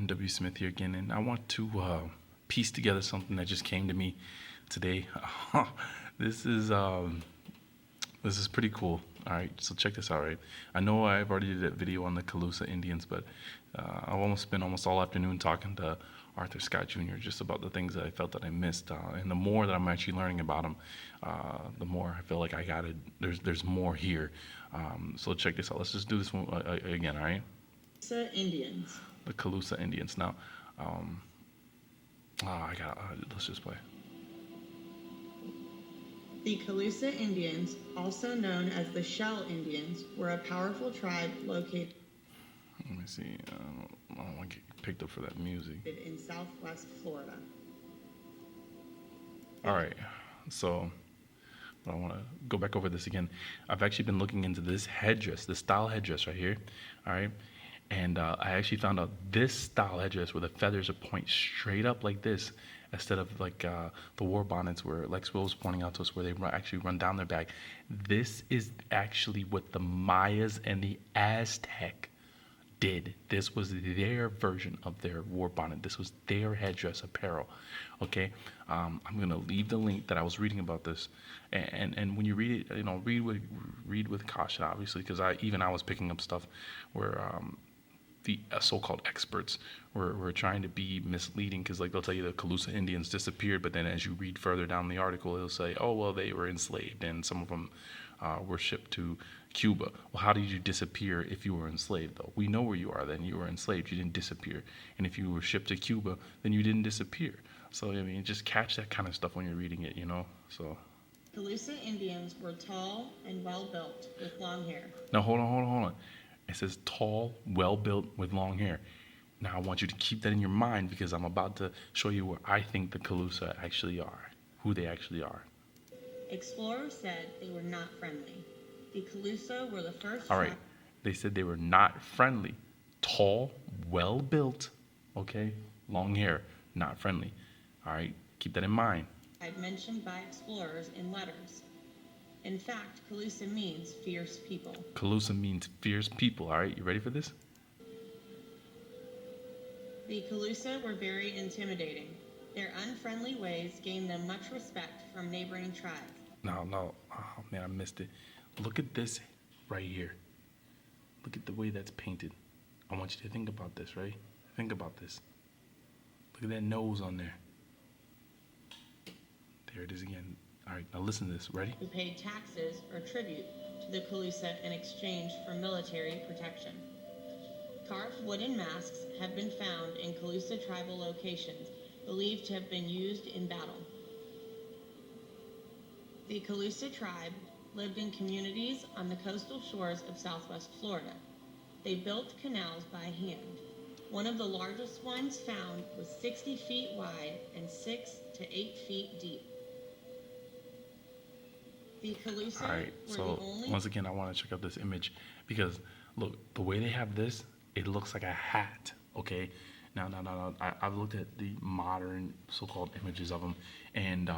W. Smith here again, and I want to piece together something that just came to me today. this is um, this is pretty cool. All right, so check this out. Right, I know I've already did a video on the Calusa Indians, but I've almost spent almost all afternoon talking to Arthur Scott Jr. just about the things that I felt that I missed, and the more that I'm actually learning about him, the more I feel like I got to. There's more here. So check this out. Let's just do this one again. All right. Calusa Indians. The Calusa Indians. Now, um, I got. Let's just play. The Calusa Indians, also known as the Shell Indians, were a powerful tribe located Let me see. I don't want to get picked up for that music. in southwest Florida. All right. So, I want to go back over this again. I've actually been looking into this headdress, the style headdress right here. All right. And I actually found out this style headdress where the feathers are point straight up like this, instead of like the war bonnets where Lex Will was pointing out to us where they actually run down their back. This is actually what the Mayas and the Aztec did. This was their version of their war bonnet. This was their headdress apparel. Okay, I'm gonna leave the link that I was reading about this, and when you read it, read with caution, obviously, because I was picking up stuff where the so-called experts were trying to be misleading, because like they'll tell you the Calusa Indians disappeared, but then as you read further down the article, it'll say, oh well, they were enslaved and some of them were shipped to Cuba. Well, how did you disappear if you were enslaved, though? We know where you are. Then you were enslaved. You didn't disappear. And if you were shipped to Cuba, then you didn't disappear. So I mean, just catch that kind of stuff when you're reading it, So Calusa Indians were tall and well built with long hair. now hold on. It says tall, well built, with long hair. Now I want you to keep that in your mind, because I'm about to show you where I think the Calusa actually are, who they actually are. Explorers said they were not friendly. The Calusa were the first All right. They said they were not friendly. Tall, well built, okay? Long hair, not friendly. All right. Keep that in mind. tribe mentioned by explorers in letters. In fact, Calusa means fierce people. Calusa means fierce people. All right. You ready for this? The Calusa were very intimidating. Their unfriendly ways gained them much respect from neighboring tribes. No. Oh, man, I missed it. Look at this right here. Look at the way that's painted. I want you to think about this, right? Think about this. Look at that nose on there. There it is again. All right, now listen to this. Ready? Who paid taxes or tribute to the Calusa in exchange for military protection. Carved wooden masks have been found in Calusa tribal locations believed to have been used in battle. The Calusa tribe lived in communities on the coastal shores of southwest Florida. They built canals by hand. One of the largest ones found was 60 feet wide and 6 to 8 feet deep. The Calusa All right, were so the only once again, I want to check out this image, because look, the way they have this, it looks like a hat, okay? Now, I've looked at the modern so-called images of them, and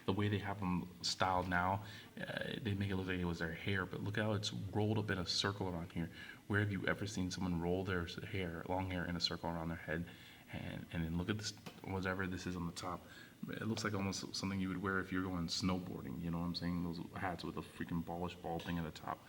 the way they have them styled now, they make it look like it was their hair, but look how it's rolled up in a circle around here. Where have you ever seen someone roll their hair, long hair, in a circle around their head? And then look at this, whatever this is on the top. It looks like almost something you would wear if you're going snowboarding, you know what I'm saying? Those hats with a freaking ballish ball thing at the top.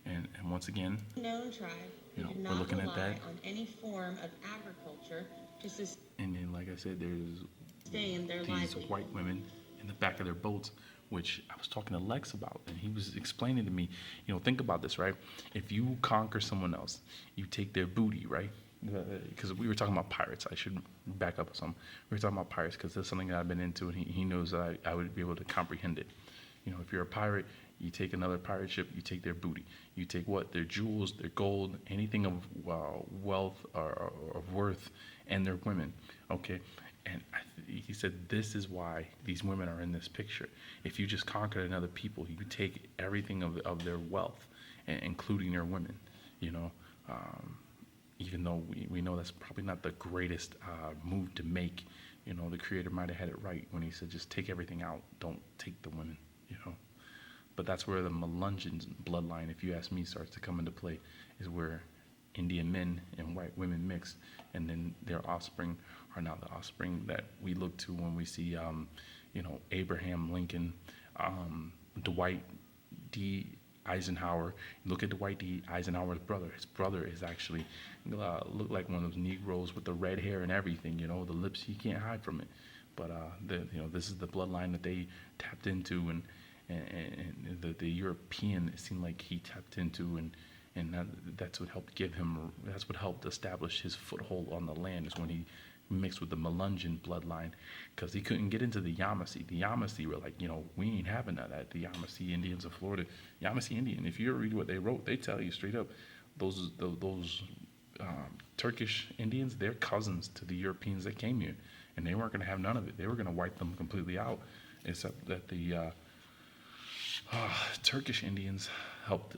And once again, known tribe who did we're not looking at rely that. on any form of agriculture to And then, like I said, there's sustain their these livelihood. white women in the back of their boats, which I was talking to Lex about, and he was explaining to me, think about this, right? If you conquer someone else, you take their booty, right? Because we were talking about pirates. I should back up some. We were talking about pirates because that's something that I've been into, and he knows that I would be able to comprehend it. If you're a pirate, you take another pirate ship, you take their booty. You take what? Their jewels, their gold, anything of wealth or of worth, and their women. Okay? And he said this is why these women are in this picture. If you just conquered another people, you take everything of their wealth, including their women, even though we know that's probably not the greatest move to make. The creator might have had it right when he said just take everything out, don't take the women, But that's where the Melungeon bloodline, if you ask me, starts to come into play, is where Indian men and white women mixed, and then their offspring are now the offspring that we look to when we see, Abraham Lincoln, Dwight D. Eisenhower. You look at Dwight D. Eisenhower's brother. His brother is actually looked like one of those Negroes with the red hair and everything. The lips, you can't hide from it. But this is the bloodline that they tapped into, and the European, it seemed like he tapped into, and that's what helped give him. That's what helped establish his foothold on the land. Is when he mixed with the Melungeon bloodline, because he couldn't get into the Yamasee. The Yamasee were like, we ain't having that. The Yamasee Indians of Florida, Yamasee Indian. If you ever read what they wrote, they tell you straight up, those Turkish Indians, they're cousins to the Europeans that came here, and they weren't going to have none of it. They were going to wipe them completely out, except that the Turkish Indians helped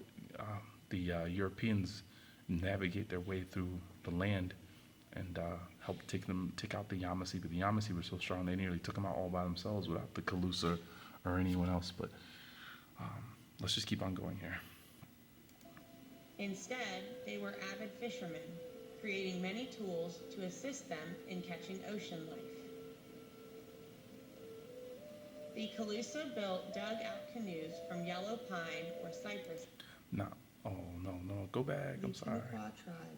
the Europeans navigate their way through the land and helped take out the Yamasee. But the Yamasee were so strong they nearly took them out all by themselves without the Calusa or anyone else. But let's just keep on going here. Instead, they were avid fishermen, creating many tools to assist them in catching ocean life. The Calusa built dugout canoes from yellow pine or cypress. No, oh no, go back. I'm sorry. Tribe.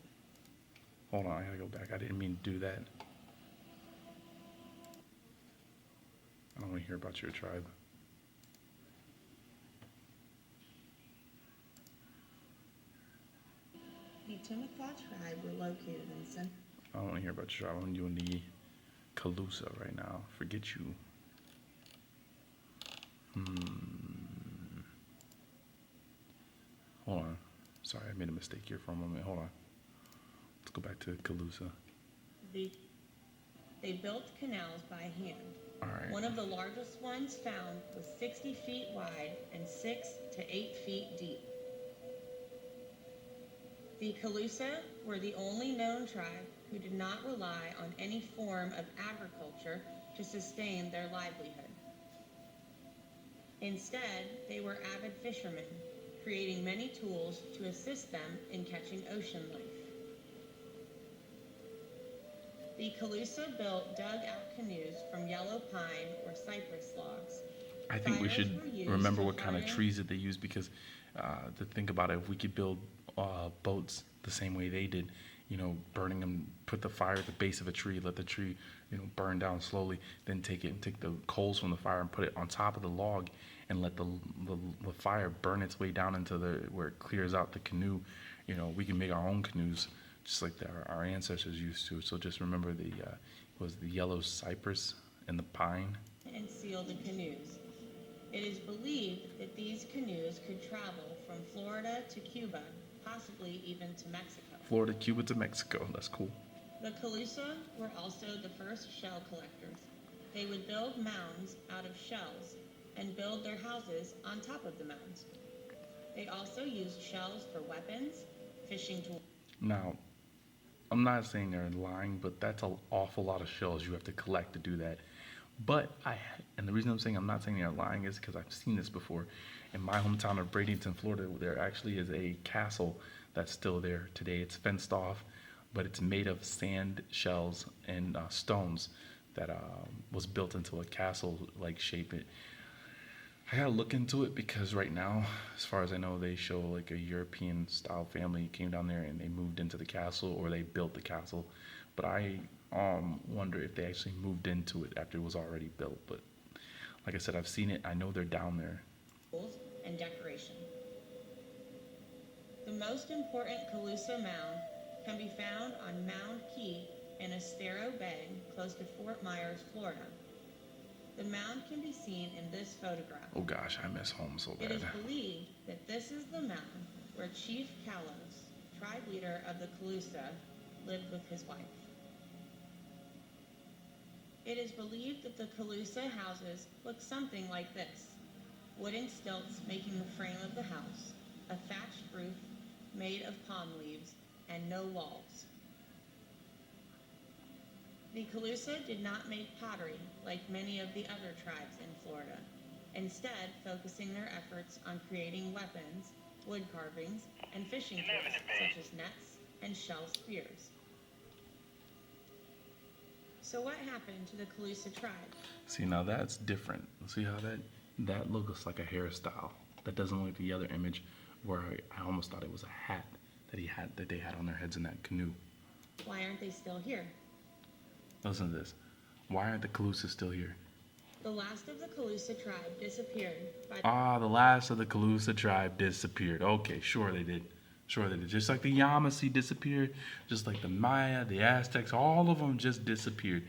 Hold on, I gotta go back. I didn't mean to do that. I don't want to hear about your tribe. The Timucua tribe were located in central. I don't want to hear about your tribe. I'm doing the Calusa right now. Forget you. Hold on. Sorry, I made a mistake here for a moment. Hold on. Let's go back to Calusa. They built canals by hand. All right. One of the largest ones found was 60 feet wide and 6 to 8 feet deep. The Calusa were the only known tribe who did not rely on any form of agriculture to sustain their livelihood. Instead, they were avid fishermen, creating many tools to assist them in catching ocean life. The Calusa built dugout canoes from yellow pine or cypress logs. I think we Fires should were used remember to what kind of harden- trees that they use, because to think about it, if we could build boats the same way they did, burning them, put the fire at the base of a tree, let the tree, burn down slowly, then take the coals from the fire and put it on top of the log and let the fire burn its way down into where it clears out the canoe. We can make our own canoes just like our ancestors used to. So just remember was the yellow cypress and the pine. and seal the canoes. It is believed that these canoes could travel from Florida to Cuba, possibly even to Mexico. Florida, Cuba to Mexico. That's cool. The Calusa were also the first shell collectors. They would build mounds out of shells and build their houses on top of the mounds. They also used shells for weapons, fishing tools. Now, I'm not saying they're lying, but that's an awful lot of shells you have to collect to do that. But and the reason I'm saying I'm not saying they're lying is because I've seen this before. In my hometown of Bradenton, Florida, there actually is a castle that's still there today. It's fenced off, but it's made of sand, shells, and stones that was built into a castle-like shape. I gotta look into it, because right now, as far as I know, they show like a European-style family came down there and they moved into the castle, or they built the castle. But I wonder if they actually moved into it after it was already built. But like I said, I've seen it. I know they're down there. And decoration. The most important Calusa mound can be found on Mound Key in Estero Bay, close to Fort Myers, Florida. The mound can be seen in this photograph. Oh gosh, I miss home so bad. It is believed that this is the mound where Chief Calusa, tribe leader of the Calusa, lived with his wife. It is believed that the Calusa houses look something like this: wooden stilts making the frame of the house, a thatched roof made of palm leaves, and no walls. The Calusa did not make pottery like many of the other tribes in Florida, instead focusing their efforts on creating weapons, wood carvings, and fishing tools such as nets and shell spears. So what happened to the Calusa tribe? See, now that's different. See how that looks like a hairstyle. That doesn't look like the other image where I almost thought it was a hat that they had on their heads in that canoe. Why aren't they still here? Listen to this. Why aren't the Calusas still here? The last of the Calusa tribe disappeared by The last of the Calusa tribe disappeared. Okay, sure they did. Sure they did. Just like the Yamasee disappeared, just like the Maya, the Aztecs, all of them just disappeared.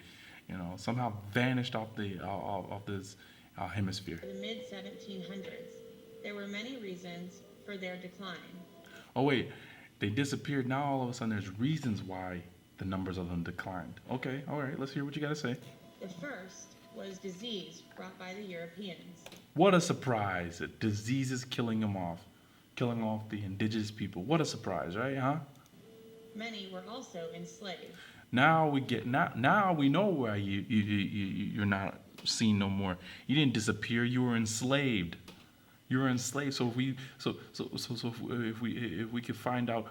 Somehow vanished off this hemisphere. the mid 1700s. There were many reasons for their decline. Oh wait, they disappeared. Now all of a sudden there's reasons why the numbers of them declined. Okay, all right. Let's hear what you got to say. The first was disease brought by the Europeans. What a surprise! Diseases killing off the indigenous people. What a surprise, right? Huh? Many were also enslaved. Now we know why you're not seen no more. You didn't disappear. You were enslaved. You were enslaved. So if we could find out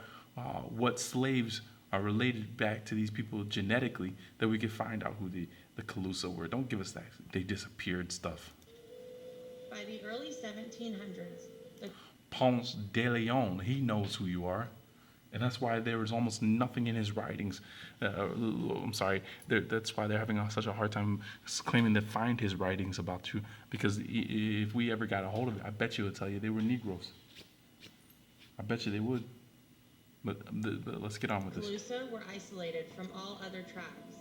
what slaves are related back to these people genetically, then we could find out who the Calusa were. Don't give us that they disappeared stuff. By the early 1700s, the Ponce de Leon, he knows who you are. And that's why there was almost nothing in his writings. I'm sorry. That's why they're having such a hard time claiming to find his writings about you. Because if we ever got a hold of it, I bet you would tell you they were Negroes. I bet you they would. But let's get on with this. Calusa were isolated from all other tribes.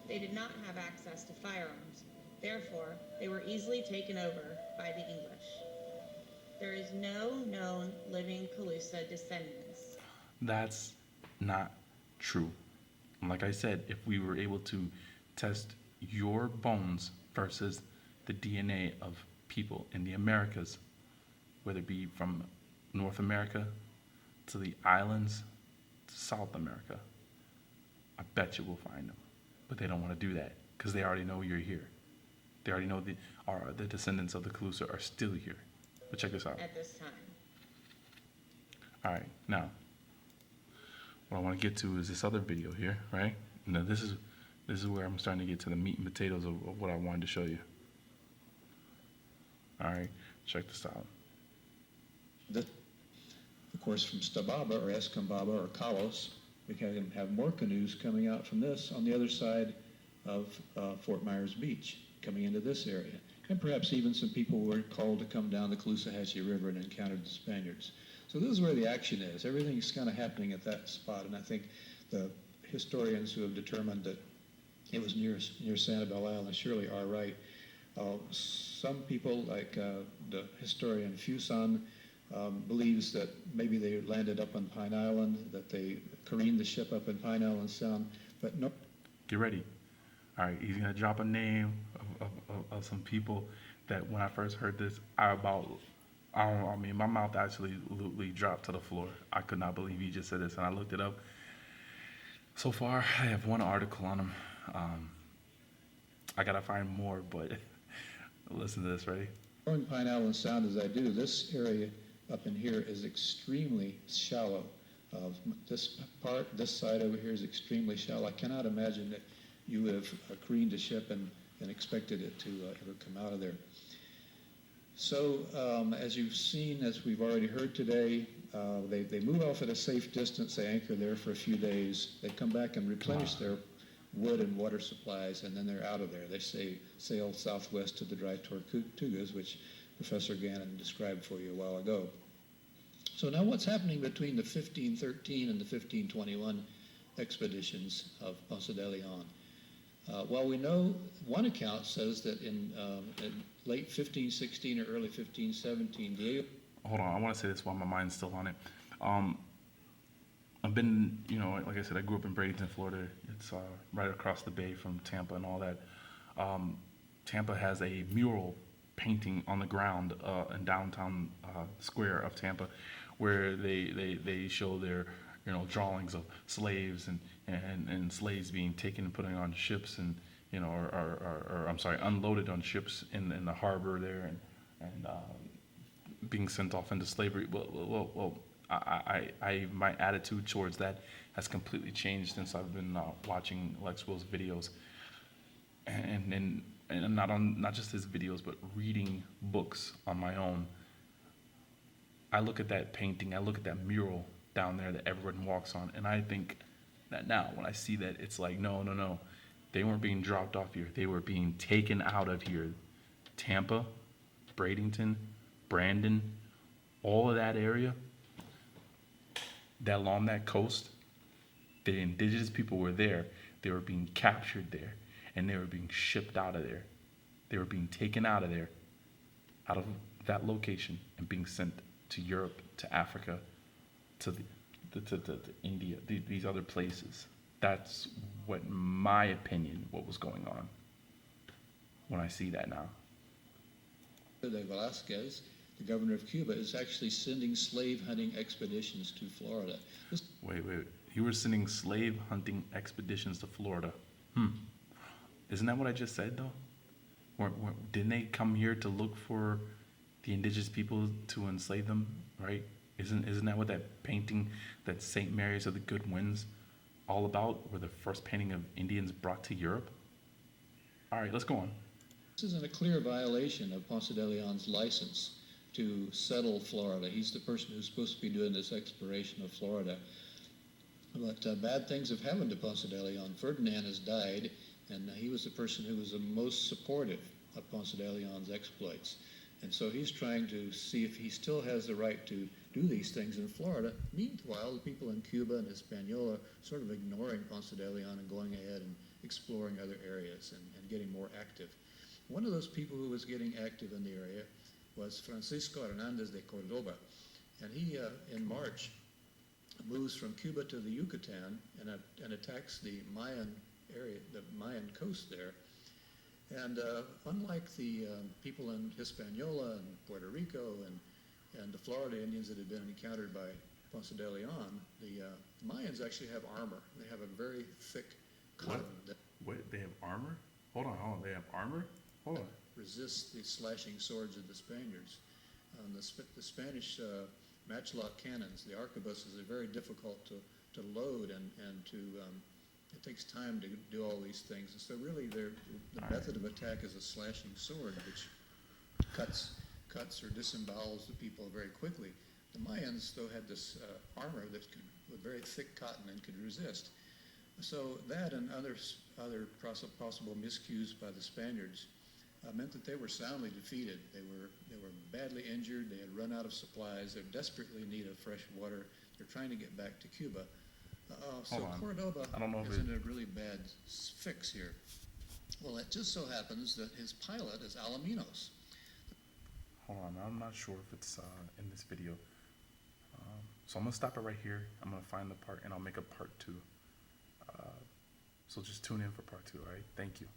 They did not have access to firearms. Therefore, they were easily taken over by the English. There is no known living Calusa descendants. That's not true. And like I said, if we were able to test your bones versus the DNA of people in the Americas, whether it be from North America to the islands to South America, I bet you we'll find them. But they don't want to do that because they already know you're here. They already know the descendants of the Calusa are still here. But check this out. At this time. All right, now, what I want to get to is this other video here, right? Now this is where I'm starting to get to the meat and potatoes of what I wanted to show you. All right, check this out. Of course, from Stababa or Escambaba or Kalos, we can have more canoes coming out from this on the other side of Fort Myers Beach, coming into this area. And perhaps even some people were called to come down the Caloosahatchee River and encountered the Spaniards. So this is where the action is. Everything's kind of happening at that spot, and I think the historians who have determined that it was near Sanibel Island surely are right. Some people, like the historian Fuson, believes that maybe they landed up on Pine Island, that they careened the ship up in Pine Island Sound, but no. Get ready. All right, he's gonna drop a name of some people that when I first heard this, my mouth absolutely dropped to the floor. I could not believe he just said this, and I looked it up. So far, I have one article on him. I gotta find more, but listen to this, ready? Knowing Pine Island Sound as I do, this area up in here is extremely shallow. This side over here is extremely shallow. I cannot imagine that you would have careened a ship and expected it to ever come out of there. So as you've seen, as we've already heard today, they move off at a safe distance. They anchor there for a few days. They come back and replenish their wood and water supplies, and then they're out of there. They sail southwest to the Dry Tortugas, which Professor Gannon described for you a while ago. So now what's happening between the 1513 and the 1521 expeditions of Ponce de Leon? Well, we know one account says that in late 1516 or early 1517, Diego... Hold on, I want to say this while my mind's still on it. I've been, like I said, I grew up in Bradenton, Florida. It's right across the bay from Tampa and all that. Tampa has a mural painting on the ground in downtown square of Tampa, where they show their drawings of slaves and slaves being taken and put on ships and unloaded on ships in the harbor there and being sent off into slavery. Well, my attitude towards that has completely changed since I've been watching Lex Will's videos, and not just his videos, but reading books on my own. I look at that painting, I look at that mural down there that everyone walks on, and I think that now when I see that, it's like, no, no, no. They weren't being dropped off here. They were being taken out of here. Tampa, Bradenton, Brandon, all of that area, that along that coast, the indigenous people were there. They were being captured there, and they were being shipped out of there. They were being taken out of there, out of that location, and being sent to Europe, to Africa, to India, these other places. That's what, in my opinion, what was going on when I see that now. De Velasquez, the governor of Cuba, is actually sending slave hunting expeditions to Florida. Wait. You were sending slave hunting expeditions to Florida. Isn't that what I just said, though? Didn't they come here to look for the indigenous people to enslave them, right? Isn't that what that painting, that St. Mary's of the Good Winds, all about? Were the first painting of Indians brought to Europe? All right, let's go on. This is in a clear violation of Ponce de Leon's license to settle Florida. He's the person who's supposed to be doing this exploration of Florida. But bad things have happened to Ponce de Leon. Ferdinand has died, and he was the person who was the most supportive of Ponce de Leon's exploits. And so he's trying to see if he still has the right to do these things in Florida. Meanwhile, the people in Cuba and Hispaniola sort of ignoring Ponce de Leon and going ahead and exploring other areas and getting more active. One of those people who was getting active in the area was Francisco Hernandez de Cordoba. And he, in March, moves from Cuba to the Yucatan and attacks the Mayan area, the Mayan coast there. And unlike the people in Hispaniola and Puerto Rico and the Florida Indians that had been encountered by Ponce de Leon, the Mayans actually have armor. They have a very thick cotton that Wait, they have armor? Hold on. They have armor? Hold on. resists the slashing swords of the Spaniards. The Spanish matchlock cannons, the arquebuses, are very difficult to load and to it takes time to do all these things. And so really the method of attack is a slashing sword, which cuts or disembowels the people very quickly. The Mayans, though, had this armor with very thick cotton and could resist. So that and other possible miscues by the Spaniards meant that they were soundly defeated. They were badly injured. They had run out of supplies. They're desperately in need of fresh water. They're trying to get back to Cuba. So Cordoba is in a really bad fix here. Well, it just so happens that his pilot is Alaminos. Hold on, I'm not sure if it's in this video. So I'm gonna stop it right here. I'm gonna find the part and I'll make a part 2. So just tune in for part 2, all right? Thank you.